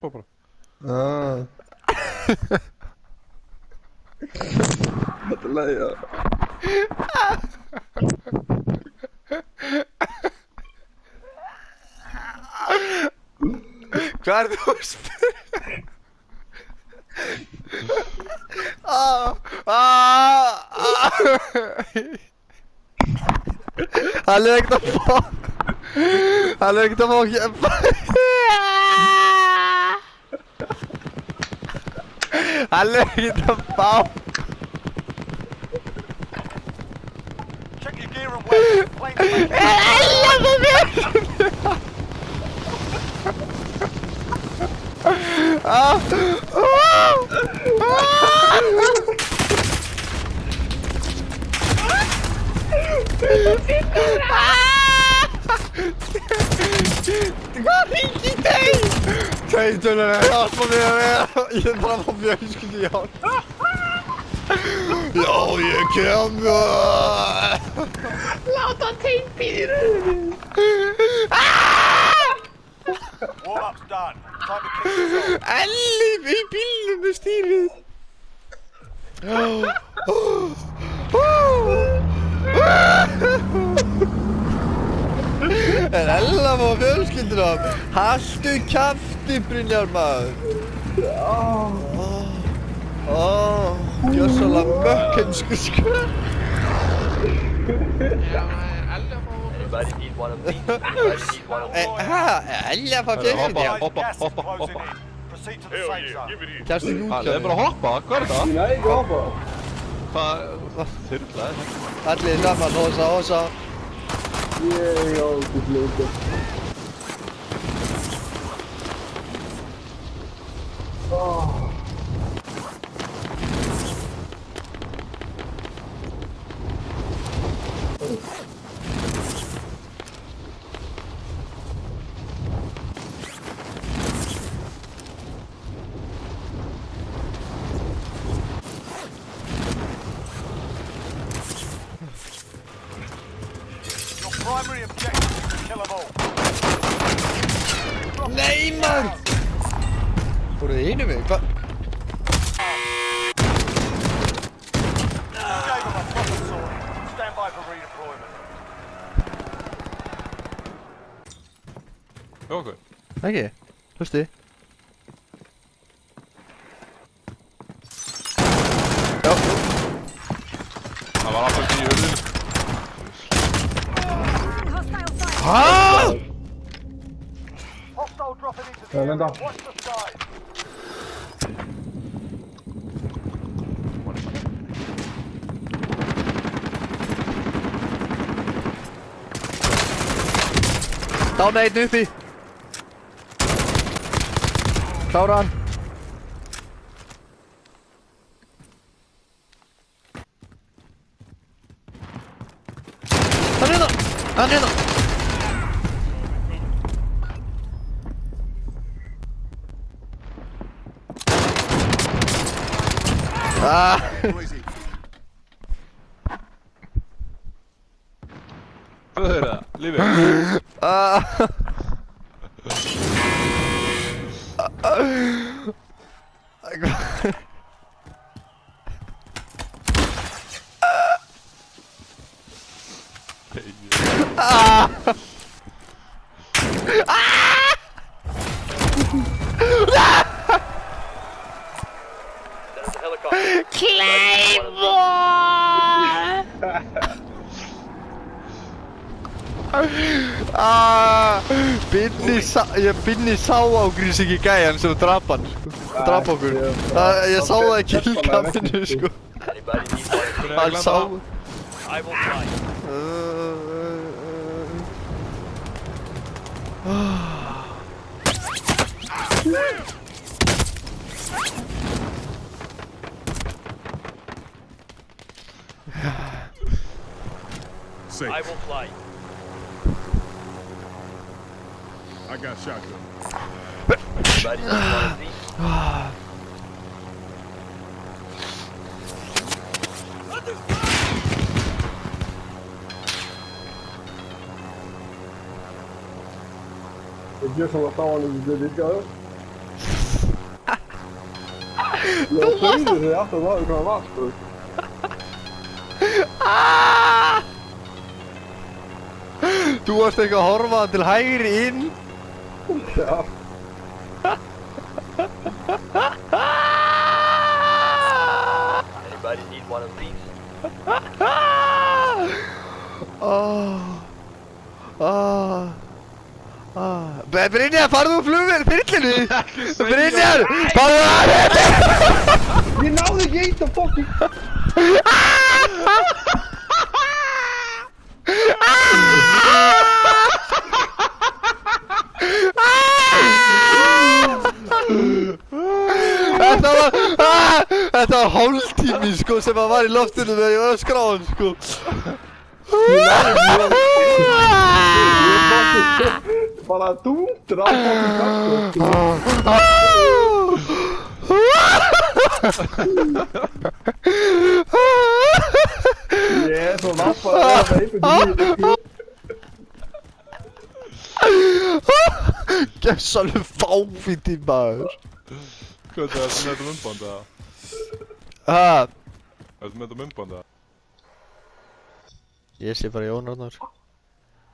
Bara. Þetta er leið, já. Hvað er þú að spyrja? Hann er ekkert að fá. Hann er ekkert að fá hjálpa. Hann er ekkert að fá. Check your gear and weapons. Plane to make Hvað hringir þig? Teiturinn er hjálpa mér að vera. Ég þarf að fá fjölskyldu hjálp. Já, ég kem. Láta teipi í rauninni. Warm-up's done. Time to kick this off. Elli í bílnum með stýrið. En Ella má fjölskyldur á. Haltu kjafti, Brynjar maður. Gjössalega mökkensku sko. Anybody need one of these? Anybody need one of these? Ella fá fjölskyldur hjá. Gas is closing in. Proceed to the safe zone. Kjafti Það er útgjöfni. bara að hoppa, hvað er það? Nei, ekki hoppa. Hvað þyrla er þetta? Allir saman, hosa. Ég á ekki fljóta. Your primary objective is to kill them all. Nei maður! Fóruð þið einu mig? Hvað? You gave them a proper sword. Stand by for redeployment. Já, okkur. Ekki? Hlusti? Já. Það var alltaf í hurðinu. Hæ? Hostile dropping into the Vänta. area. Watch the skies. Dána einn uppi. Klára hann. Hann hérna. Hvað er það? Lífið? There's a helicopter. Binni sá ágrís ekki gæjan sem drap hann, sko. Drap okkur. Ég sá það ekki í killkampinu, sko. Anybody need one of these? Hann sá. I will fly. Safe. I will fly. I got shotgun. Anybody need one of these? It's just on the phone, is it good to go? Ég sögðu þig alltaf maður hvað var, sko. Þú varst eitthvað að horfa til hægri inn. Já. Anybody need one of these? Brynjar, farðu úr þyrlunni! Brynjar, farðu að Ég náði ekki eitt að fucking... Þetta var hálftími sko sem að var í loftinu þegar ég var að skrá hann sko. Bara dúndur á fucking takku. Ég er svo nappað að það einhvern veginn. Gjössalum fáviti maður. Hvað er það með þetta myndband eða? Ha? Er þetta með þetta myndband eða? Ég sé bara Jón Arnar.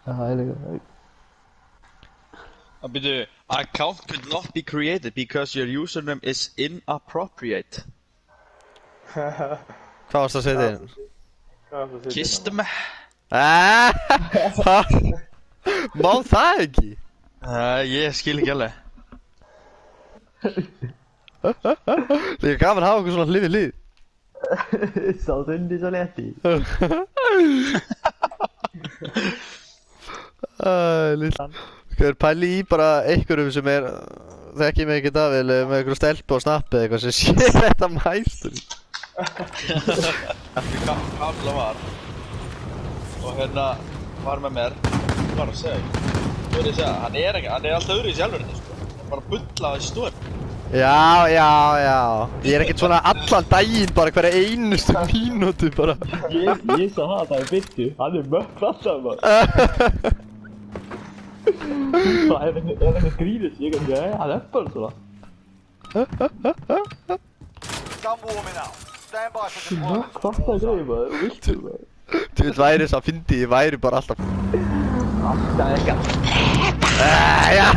Það er líka. Account could not be created because your username is inappropriate. Hvað varst að setja inn? Kistu mig. Má það ekki? Ég skil ekki alveg. Það er gaman að hafa okkur svona hlið við hlið. Sá þundi svo leti. Lilla. Hvað er pæli í bara einhverjum sem er þekki mig ekkert af eða með einhverju stelpu á snappi eða eitthvað sem sé þetta mæstur. Kamla var og hérna var með mér var að segja þú veist að hann er alltaf öðru í sjálfurinn sko. Hann bara bullaði stór. Já. Ég er ekkert svona allan daginn bara hverja einustu mínútu bara. Ég sá það í byrtu. Hann er mökk alltaf maður. Það er eitthvað grínist. Ég kannski, hann er bara svona. Sun warming up. Stand by for deployment. Mökk alltaf greið maður. Viltu maður. Þú veit væri þess að fyndi, ég væri bara alltaf. Alltaf eitthvað. Já.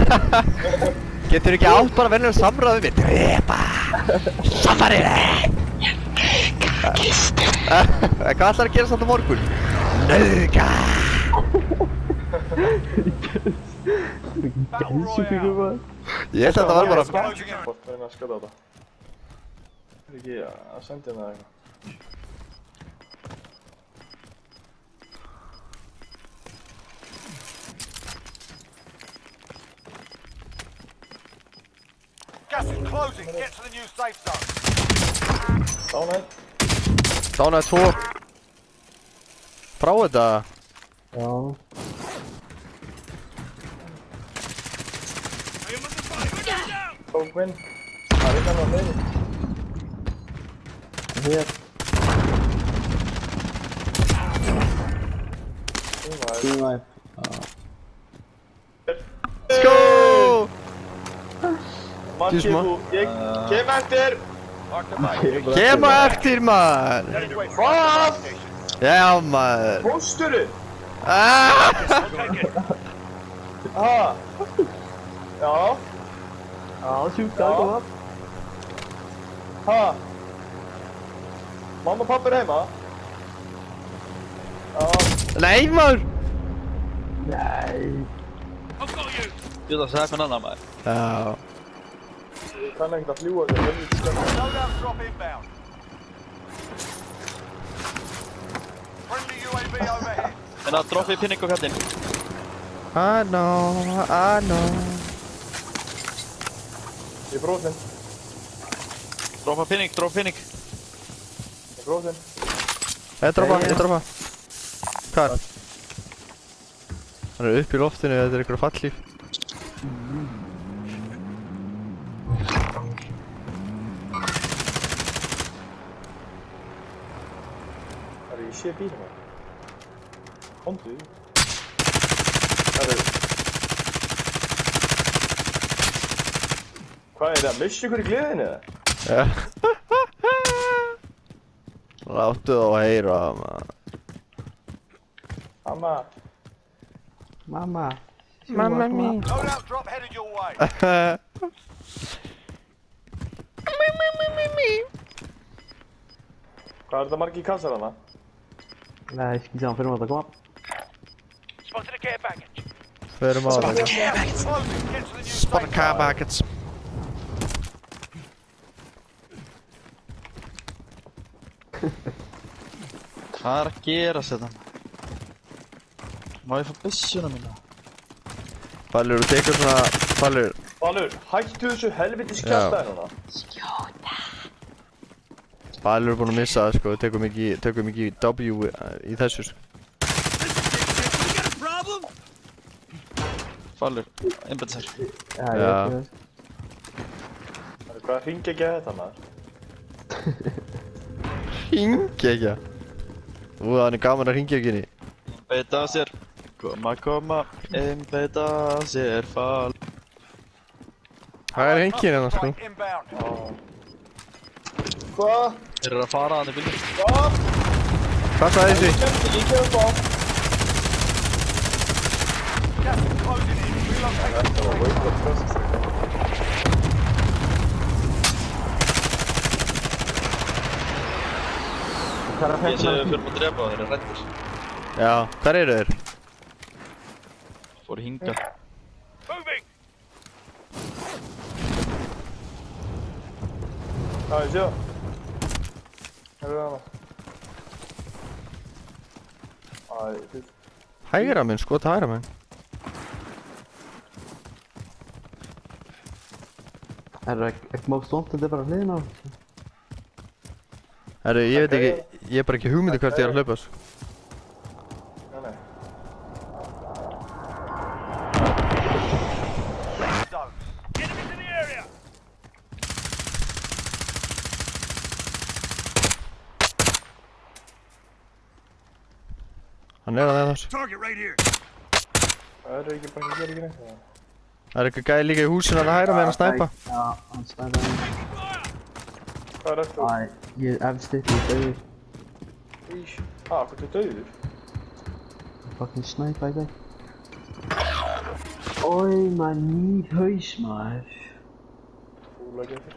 Getur ekki átt bara venjulega samræðu við drepa samarinn. Hvað ætlar að gera samt á morgun? Nauðga. Gæsufíkur maður. Ég held að þetta var bara Closing in. Hvort er að skjóta á þetta? Er ekki að senda hérna eitthvað? Gas is closing. Get to the new safe zone. Dánætt. Dánaði 2. Frá þetta. Já. Tók vinn. Það er ekki annað meiri. Hér. Tímæð. Let's go! Mann kemur, ég kem eftir! Kem á eftir maður! Hvað? Já maður! Pósturinn? Ah! Já. Já, sjúkt að koma. Mamma og pappa er heima? Já. Nei maður! Nei. Ég ætla að segja eitthvað annað maður. Já. Ég kann ekkert að fljúa þér, helvítið skemmt. Loadout drop inbound. Friendly UAV overhead. En að droppi pinning á kallinn. I know. Ég er fróðinn. Droppa pinning. Ég er fróðinn. Ég droppa. Hvar? Hann er upp í loftinu, þetta er einhverja fallíf. Ég sé bílum það. Komdu í. Hvað er það? Missi ykkur í gleðinu eða? Já. Láttu þá heyra, maður. Mamma. Mamma. Mamma mín. Loadout drop headed your way. Hvað er þetta margir kassar hana? Nej, skal vi se om finder ud af, der kommer op. Spotted a care package. Förum á það. Closing. Get to the new Spara safe car zone. buckets. Hvað er að gerast þetta? Má ég fá byssuna mína? Falur, þú tekur svona... Falur. Valur, hættu þessu helviti skjáltaðin hana. Falur er búinn að missa það, sko. Við tökum ekki W í þessu, sko. Falur, einbætt sér. Ja, Ja. jeg Hvað hringi ekki að þetta maður? Hringi ekki. Það er gaman að hringja ekki inn í. Einbætt að sér. Koma, einbætt að sér, Falur. Það er hringin hérna, sko. Right inbound. Hvað? Þeir eru að fara hann í bílum. Hvað? Hvað sagði þessi? Ég kemur bá. Gas is closing in. Relocate. Þetta var wake up process. Ég sé við fyrir að drepa og þeir eru rættir. Já, hvar eru þeir? Fóru hingað. Moving. Já, ég sé það. Hefur hana. Æ, fyrst. Hægra minn, skot hægra minn. ikke må stå til det bare hliðin á. Herru, ég veit ekki, ég er bara ekki hugmyndi hvert ég er að hlaupa, sko. Nei. Zone. Enemies in the area. Hann er að það þessu. Target right here. Það er ekki bara að gera ekki neitt. Það er eitthvað gæði líka í húsinu að hægra með hann að snæpa. Ja, han snæper. Hvað er eftir? Nej, jeg er vist ikke død. Ís. Hvað er döður? Fucking sniper i dag. Oj, man, ni højs, man. Fúlega getur.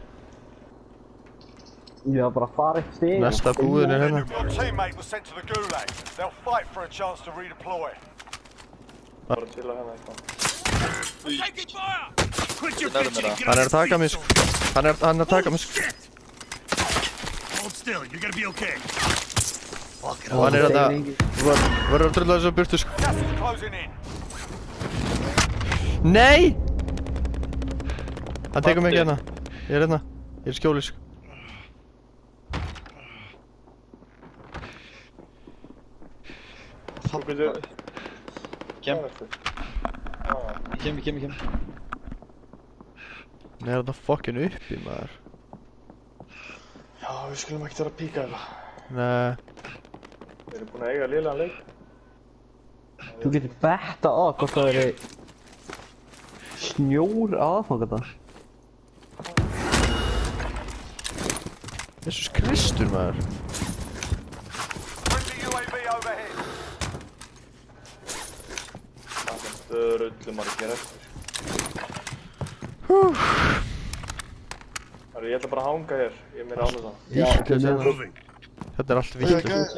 Jeg har bara farið steg. Næsta búðin er hérna. Your teammate was sent to the gulag. They'll fight for a chance to redeploy. Bara til að hérna eitthvað. Quit your Another bitching and get Hann er on að taka mig, sko. Hann er að taka mig, sko. shit. Hold still, you're gonna be okay. Og hann er að verður að drulla þessu burtu, sko. Gas is closing in. Nei! Hann tekur mig ekki hérna. Ég er hérna. Ég er í skjóli, sko. Þú getur... Kem, Hvað er eftir? kem. Hann er þetta fucking uppi, maður. Já, við skulum ekki vera að píka þetta. Nei. Við erum búin að eiga liðlegan leik. Du getur betta á hvort það er snjór aðfang þetta. Jesus Kristur, maður. Friendly UAV overhead. Það er öllum margir eftir. Það ég ætla bara að hanga hér. Ég er mér alveg það. Íslis hérna. Moving. Þetta er allt vitlaust.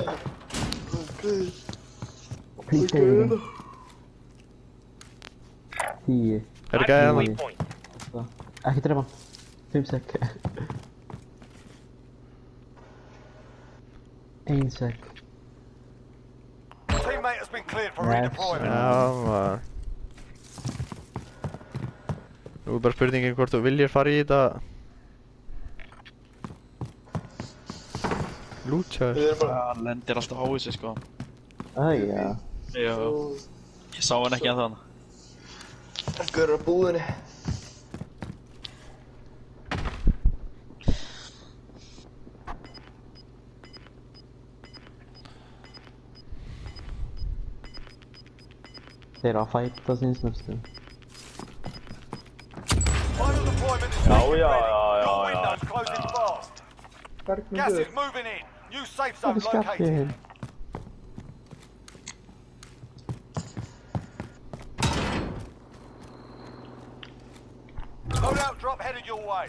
Please stay. 10. Er það gæði hérna? Ekki drepa hann. 5 sek. 1 sek. Teammate has been cleared for Yes. redeployment. Já, maður. Nú er bara spurningin hvort þú viljir fara í þetta... Lútjaður. Við erum bara... Hann lendir alltaf á þessu, sko. Æja. Já. Ég sá hann ekki að þann. Hver er á búðinni? Þeir eru að fæta sinnsnöfstu. Final deployment is Já, taking já, ready. já, Your já, window's já. closing fast. Gas Bergmundur. is moving in. New safe zone Hvernig skapti ég located. hinn? Loadout drop headed your way.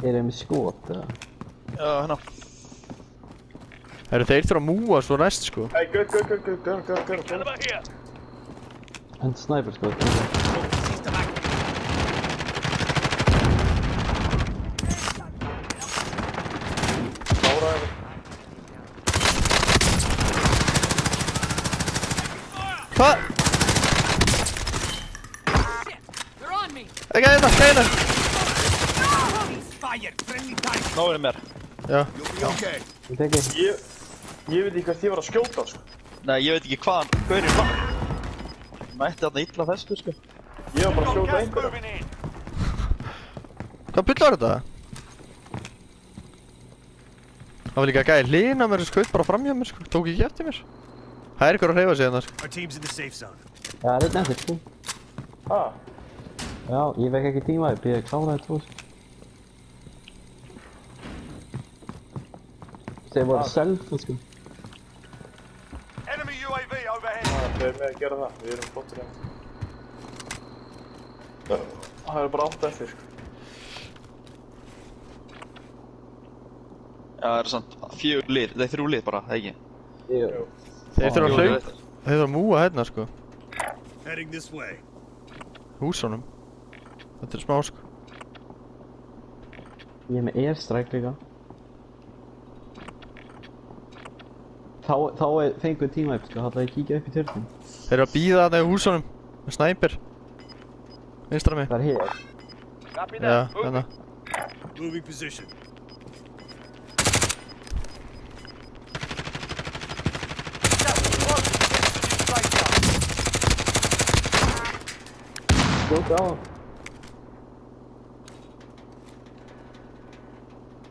Er þeim með skot eða? Já, hérna. Þeir þurfa að múa svo næst sko. Hey, good. En sniper skot. Kláraði. Hvað? They're on me. Ekki hérna, hérna. Fire! Friendly target! Nóður mér. Já. You'll be okay. Ég teki. Ég veit ekki hvert ég var að skjóta, sko. Nei, ég veit ekki hvaðan gaurinn var. Mætti þarna illa fesku, sko. Ég var bara að Got skjóta gas einhverja. moving in. Hvað bull var þetta? Það var líka gæði hlýna mér skaut bara fram hjá mér sko. Tók ekki eftir mér. Það er ykkur að hreyfa sig hérna sko. Our team's in the safe zone. Já, það er einn eftir sko. Ha? Já, ég vekk ekki tíma upp, ég kláraði 2. Þeir voru selfie sko. Enemy UAV overhead. Við erum með að gera það. Við erum flottir hérna. Það er bara 8 eftir, sko. Já, það er samt 4 lið, það er 3 lið bara, það ekki? Jú. Þeir þurfa að Jú, hlaupa. Þeir þurfa að múa hérna sko. Heading this way. Húsunum. Þetta er smá sko. Ég er með airstrike líka. Þá fengur tíma upp sko, þá ætla ég að kíkja upp í tjörnum. Þeir eru að bíða þarna í húsunum. Með snæper. Vinstra mig. Það er hér. Copy Já, that. Move. hérna. Moving position. Skjóta á hann.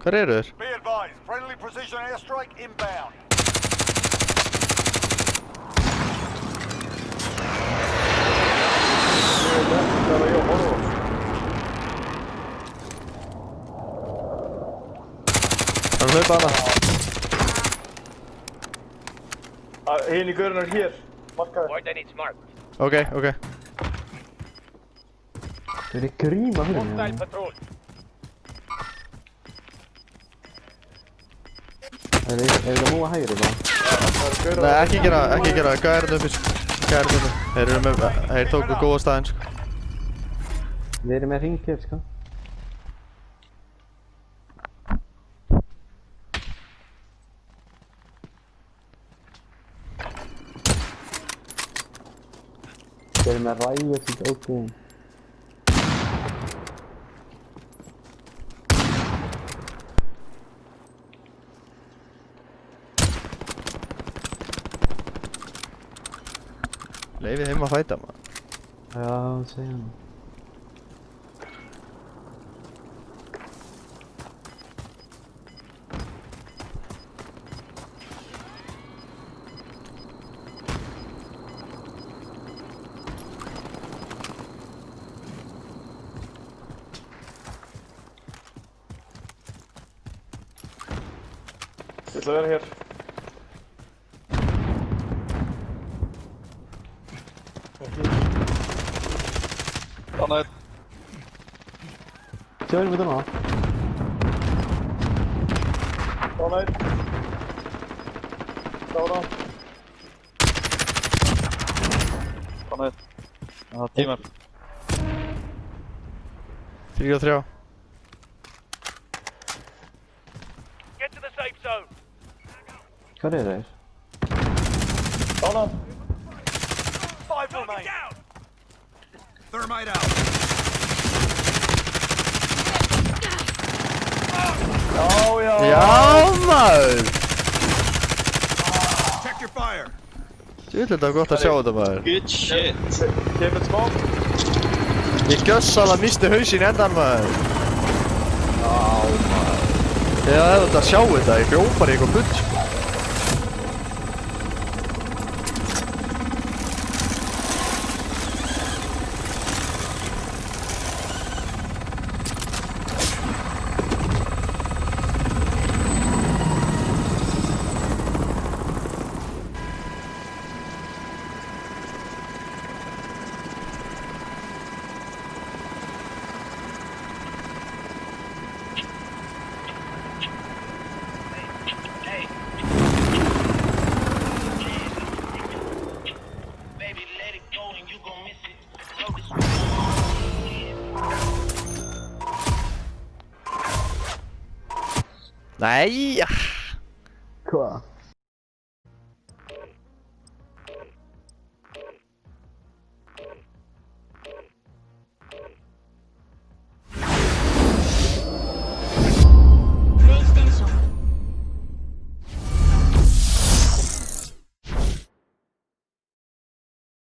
Hvar eru þeir? Be advised, friendly precision airstrike inbound. Það var ég að horfa á. Það er að hlaupa hana. Hinn í gaurinn er hér. Markaði. Coordinates marked. Ok, ok. Þeir eru gríma fyrir Hostile mér. patrol. Þeir eru að múa hægri bara. Nei, ekki gera, gæðirinn uppi sko. Gæðirinn uppi. Þeir tóku góða staðinn sko. Þeir eru með hring hér sko. Þeir eru með ræðið sitt ógum. Leifið þeim að fæta maður. Já, segja hann. Ég ætla að vera hér. Þannig að Sjáum við það. Þannig. Klára. Þannig að það er tímar. 3 og 3. Get to the safe zone. Hvað er þeir? Klára. 5 remain. Thermite out. Já. Já maður! Check your fire. Djúvill þetta var gott að sjá þetta maður. Good shit. Kemur smá. Ég gjössalega misti hausinn endan maður. Já maður. Ég hefði þetta að sjá þetta, ég hljóp bara í eitthvað bull sko. Nei, Hvað?